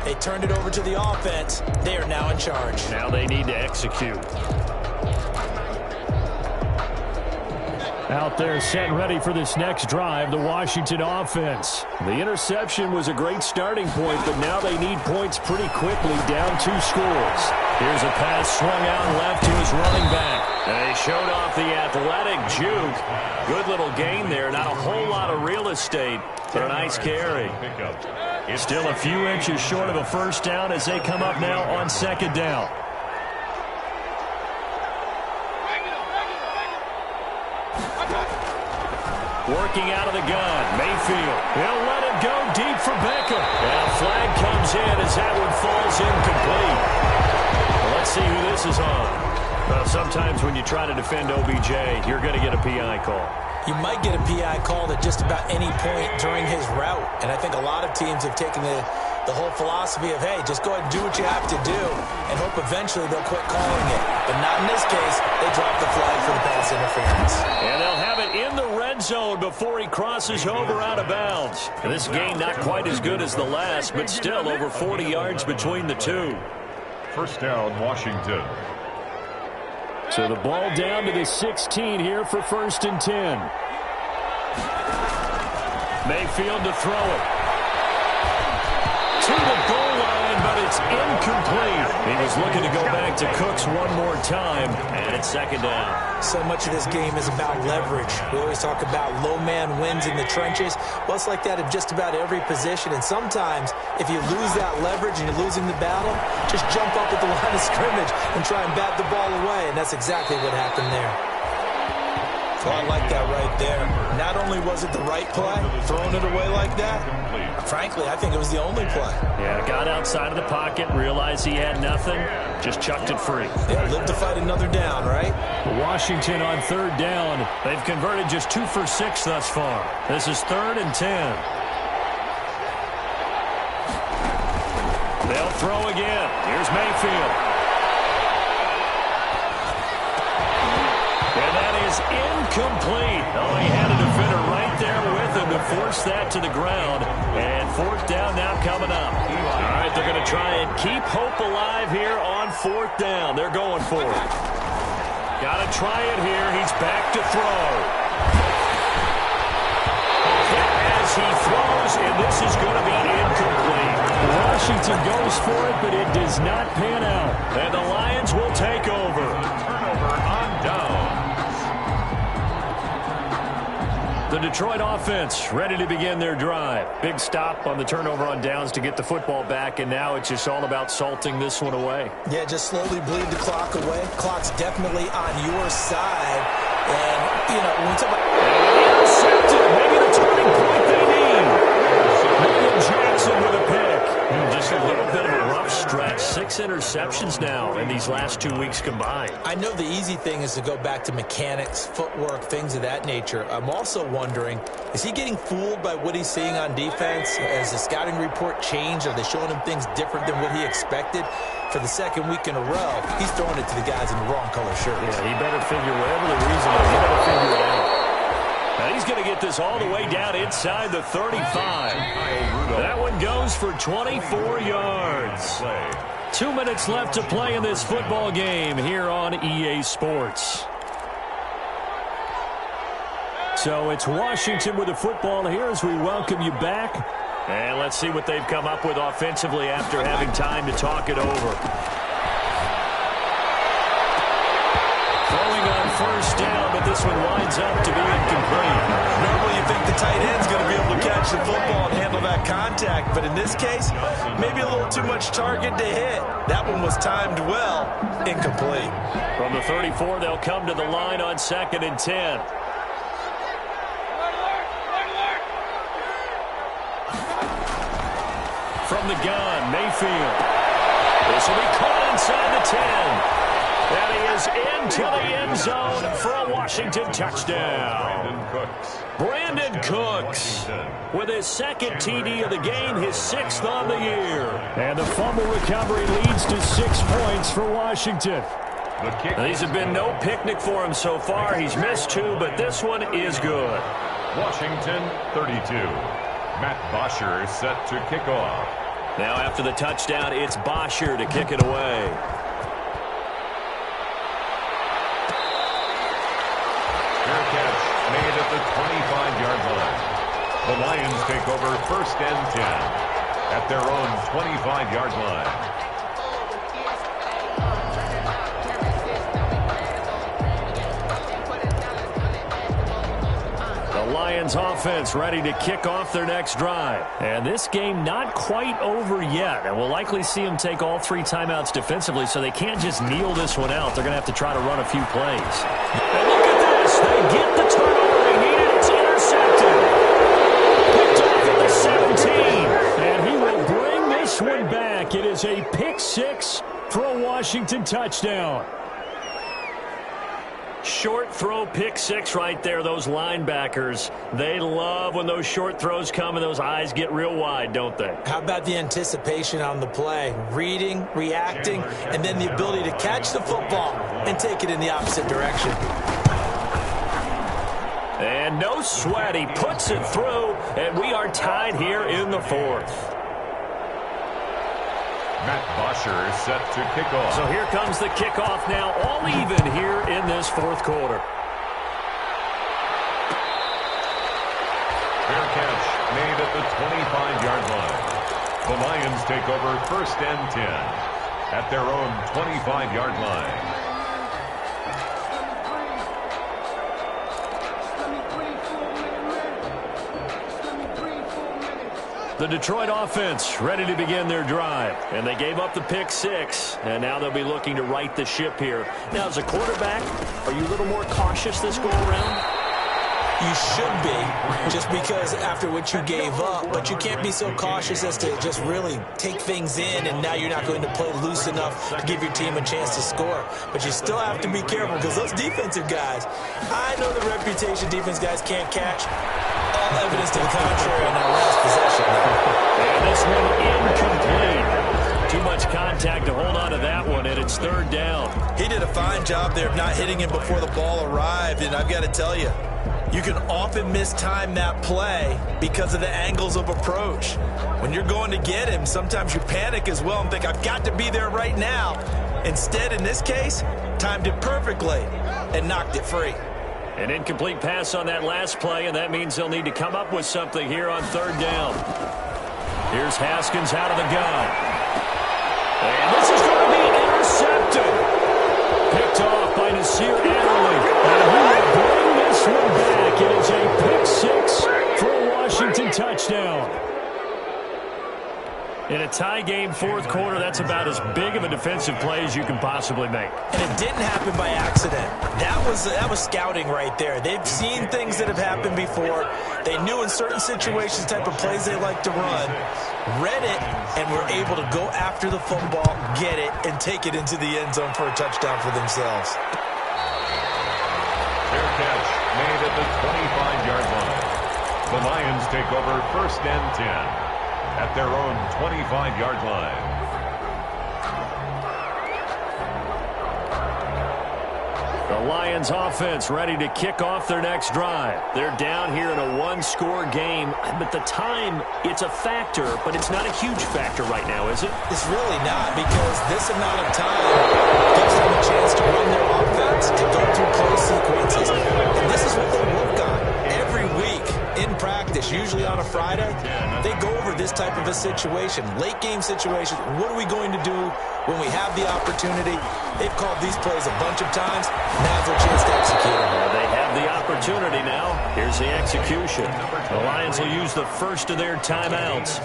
They turned it over to the offense. They are now in charge. Now they need to execute. Out there set and ready for this next drive, the Washington offense. The interception was a great starting point, but now they need points pretty quickly, down 2 scores. Here's a pass swung out left to his running back. And they showed off the athletic juke. Good little gain there, not a whole lot of real estate, but a nice carry. Still a few inches short of a first down as they come up now on 2nd down. Working out of the gun, Mayfield. He'll let it go deep for Beckham. And a flag comes in as that one falls incomplete. Well, let's see who this is on. Sometimes when you try to defend OBJ, you're going to get a PI call. You might get a PI call at just about any point during his route. And I think a lot of teams have taken the whole philosophy of, hey, just go ahead and do what you have to do and hope eventually they'll quit calling it. But not in this case. They drop the flag for the pass interference. And they'll have it in the red zone before he crosses over out of bounds. And this game not quite as good as the last, but still over 40 yards between the two. First down, Washington. So the ball down to the 16 here for 1st and 10. Mayfield to throw it. To the goal line, but it's incomplete. He was looking to go back to Cooks one more time, and it's 2nd down. So much of this game is about leverage. We always talk about low man wins in the trenches. Well, it's like that in just about every position. And sometimes, if you lose that leverage and you're losing the battle, just jump up at the line of scrimmage and try and bat the ball away. And that's exactly what happened there. Well, I like that right there. Not only was it the right play, throwing it away like that, frankly, I think it was the only play. Yeah, got outside of the pocket, realized he had nothing, just chucked it free. Yeah, live to fight another down, right? Washington on third down. They've converted just 2 for 6 thus far. This is 3rd and 10. They'll throw again. Here's Mayfield. And that is incomplete. Oh, he had a defender right there with him to force that to the ground. And 4th down now coming up. All right, they're going to try and keep hope alive here on 4th down. They're going for it. Got to try it here. He's back to throw. Hit as he throws, and this is going to be incomplete. Washington goes for it, but it does not pan out. And the Lions will take over. Turnover on downs. The Detroit offense ready to begin their drive. Big stop on the turnover on downs to get the football back, and now it's just all about salting this one away. Yeah, just slowly bleed the clock away. Clock's definitely on your side. And, you know, when we talk about... Intercepted, maybe the turning point they need. William Jackson with a pick. Just a little bit of a rough stretch. 6 interceptions now in these last 2 weeks combined. I know the easy thing is to go back to mechanics, footwork, things of that nature. I'm also wondering, is he getting fooled by what he's seeing on defense? Has the scouting report changed? Are they showing him things different than what he expected? For the 2nd week in a row, he's throwing it to the guys in the wrong color shirts. Yeah, he better figure whatever the reason is, he better figure it out. Now he's going to get this all the way down inside the 35. That one goes for 24 yards. 2 minutes left to play in this football game here on EA Sports. So it's Washington with the football here as we welcome you back. And let's see what they've come up with offensively after having time to talk it over. Throwing on 1st down, but this one winds up to be incomplete. Normally you think the tight end's going to be able to catch the football and handle that contact, but in this case, maybe a little too much target to hit. That one was timed well, incomplete. From the 34, they'll come to the line on 2nd and 10. From the gun, Mayfield. This will be caught inside the 10. And he is into the end zone for a Washington touchdown. Brandon Cooks with his 2nd TD of the game, his 6th on the year. And the fumble recovery leads to 6 points for Washington. Now, these have been no picnic for him so far. He's missed 2, but this one is good. Washington 32. Matt Bosher is set to kick off. Now after the touchdown, it's Bosher to kick it away. Fair catch made at the 25-yard line. The Lions take over 1st and 10 at their own 25-yard line. The Lions offense ready to kick off their next drive. And this game not quite over yet. And we'll likely see them take all 3 timeouts defensively, so they can't just kneel this one out. They're going to have to try to run a few plays. And look at this. They get the turnover they needed. It's intercepted. Picked off at the 17. And he will bring this one back. It is a pick 6 for a Washington touchdown. Short throw, pick 6 right there. Those linebackers, they love when those short throws come and those eyes get real wide, don't they? How about the anticipation on the play? Reading, reacting, and then the ability to catch the football and take it in the opposite direction. And no sweat. He puts it through, and we are tied here in the 4th. Matt Bosher is set to kick off. So here comes the kickoff now, all even here in this 4th quarter. Fair catch made at the 25-yard line. The Lions take over 1st and 10 at their own 25-yard line. The Detroit offense ready to begin their drive. And they gave up the pick 6, and now they'll be looking to right the ship here. Now, as a quarterback, are you a little more cautious this go-around? You should be, just because after what you gave up, but you can't be so cautious as to just really take things in, and now you're not going to play loose enough to give your team a chance to score. But you still have to be careful, because those defensive guys, I know the reputation defense guys can't catch. All evidence to the contrary on that last possession. And this one incomplete. Too much contact to hold on to that one, and it's 3rd down. He did a fine job there of not hitting him before the ball arrived, and I've got to tell you, you can often mistime that play because of the angles of approach. When you're going to get him, sometimes you panic as well and think, I've got to be there right now. Instead, in this case, timed it perfectly and knocked it free. An incomplete pass on that last play, and that means they'll need to come up with something here on 3rd down. Here's Haskins out of the gun. And this is going to be intercepted. Picked off by Nasir Adderley. And who will bring this one back? It is a pick 6 for a Washington touchdown. In a tie game, 4th quarter, that's about as big of a defensive play as you can possibly make. And it didn't happen by accident. That was scouting right there. They've seen things that have happened before. They knew in certain situations type of plays they like to run, read it, and were able to go after the football, get it, and take it into the end zone for a touchdown for themselves. Fair catch made at the 25-yard line. The Lions take over 1st and 10. At their own 25-yard line. The Lions offense ready to kick off their next drive. They're down here in a 1-score game, but the time, it's a factor, but it's not a huge factor right now, is it? It's really not, because this amount of time gives them a chance to run their offense, to go through play sequences. And this is what they work on every week in practice, usually on a Friday. They go over this type of a situation, late game situation. What are we going to do when we have the opportunity? They've called these plays a bunch of times. Now's their chance to execute them. They have the opportunity now. Here's the execution. The Lions will use the first of their timeouts,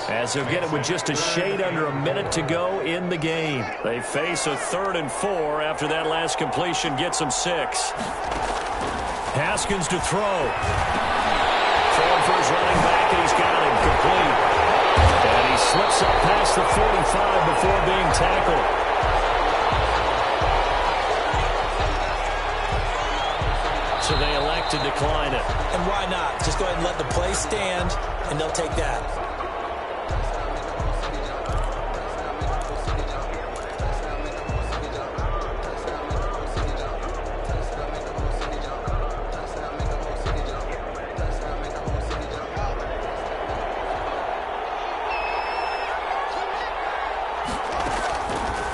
as they'll get it with just a shade under a minute to go in the game. They face a 3rd and 4 after that last completion gets them 6. Haskins to throw. Throwing for his running back, and he's got him complete. And he slips up past the 45 before being tackled. So they elect to decline it. And why not? Just go ahead and let the play stand, and they'll take that.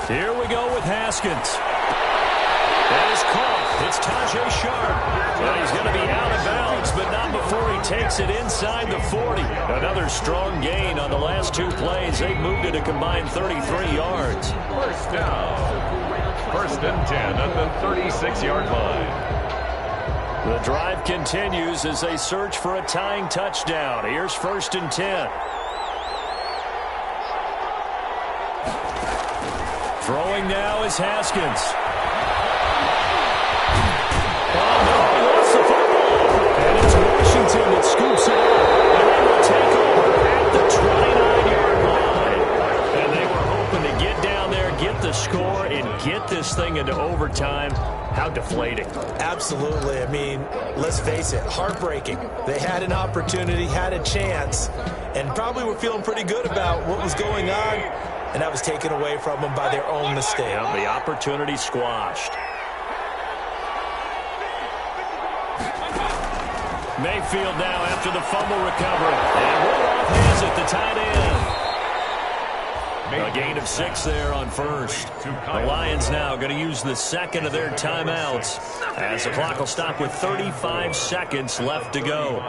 Here we go with Haskins. That is caught. It's Tajay Sharp. Well, he's going to be out of bounds, but not before he takes it inside the 40. Another strong gain on the last 2 plays. They've moved it a combined 33 yards. 1st down. 1st and 10 at the 36-yard line. The drive continues as they search for a tying touchdown. Here's 1st and 10. Throwing now is Haskins. Oh, no, he lost the football. And it's Washington that scoops it up. And they will take over at the 29-yard line. And they were hoping to get down there, get the score, and get this thing into overtime. How deflating. Absolutely. I mean, let's face it, heartbreaking. They had an opportunity, had a chance, and probably were feeling pretty good about what was going on. And that was taken away from them by their own mistake. Yeah, the opportunity squashed. Mayfield now after the fumble recovery. And Rudolph has it, the tight end. A gain of 6 there on 1st. The Lions now going to use the 2nd of their timeouts, as the clock will stop with 35 seconds left to go.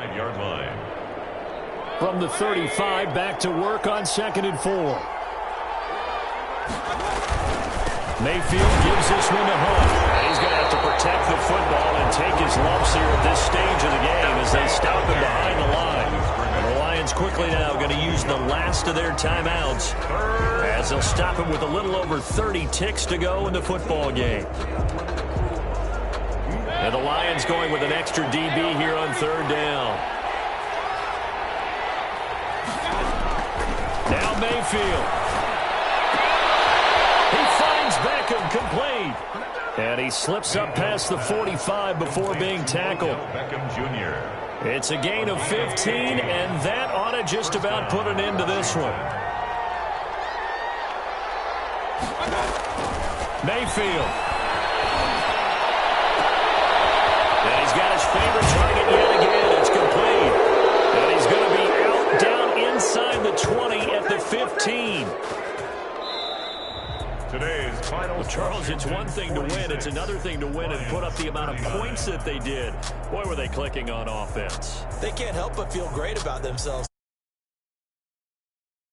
From the 35, back to work on 2nd and 4. Mayfield gives this one to Hunt. And he's going to have to protect the football and take his lumps here at this stage of the game as they stop him behind the line. And the Lions quickly now going to use the last of their timeouts as they'll stop it with a little over 30 ticks to go in the football game. And the Lions going with an extra DB here on third down. Now Mayfield. He finds Beckham complete. And he slips up past the 45 before being tackled. Beckham Jr. It's a gain of 15, and that ought to just about put an end to this one. Mayfield. And he's got his favorite target yet again. It's complete. And he's going to be out down inside the 20 at the 15. Today's final. Well, Charles, it's one thing to win. It's another thing to win and put up the amount of points that they did. Boy, were they clicking on offense. They can't help but feel great about themselves.